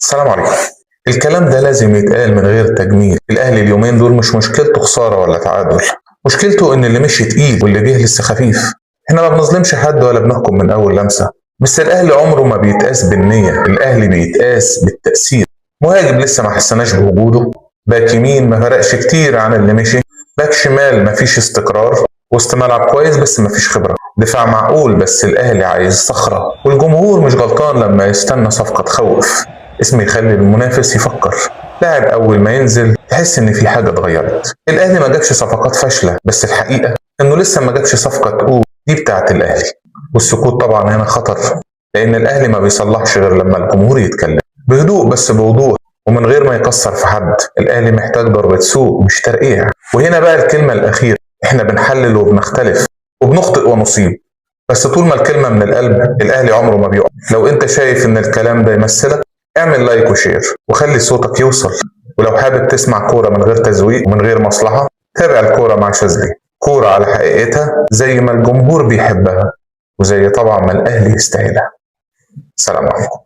السلام عليكم. الكلام ده لازم يتقال من غير تجميل. الاهلي اليومين دول مش مشكلته خساره ولا تعادل، مشكلته ان اللي مشي تقيل واللي جه لسه خفيف. احنا ما بنظلمش حد ولا بنحكم من اول لمسه، بس الاهلي عمره ما بيتقاس بالنيه، الاهلي بيتقاس بالتاثير. مهاجم لسه ما حسناش بوجوده، باك يمين ما فرقش كتير عن اللي مشي، باك شمال ما فيش استقرار، وسط ملعب كويس بس ما فيش خبره، دفاع معقول بس الاهلي عايز صخره، والجمهور مش غلطان لما يستنى صفقه تخوف. اسم يخلي المنافس يفكر. لاعب اول ما ينزل تحس ان في حاجه اتغيرت. الاهلي ما جابش صفقات فاشله، بس الحقيقه انه لسه ما جابش صفقه تقول دي بتاعه الاهلي. والسكوت طبعا هنا خطر، لان الاهلي ما بيصلحش غير لما الجمهور يتكلم بهدوء بس بوضوح، ومن غير ما يكسر في حد. الاهلي محتاج ضربه سوق مش ترقيع. وهنا بقى الكلمه الاخيره، احنا بنحلل وبنختلف وبنخطئ ونصيب، بس طول ما الكلمه من القلب الاهلي عمره ما بيقع. لو انت شايف ان الكلام ده يمثلك، اعمل لايك وشير وخلي صوتك يوصل. ولو حابب تسمع كورة من غير تزويق ومن غير مصلحة، تابع الكورة مع شاذلي. كورة على حقيقتها زي ما الجمهور بيحبها، وزي طبعا ما الأهلي يستاهلها. سلام عليكم.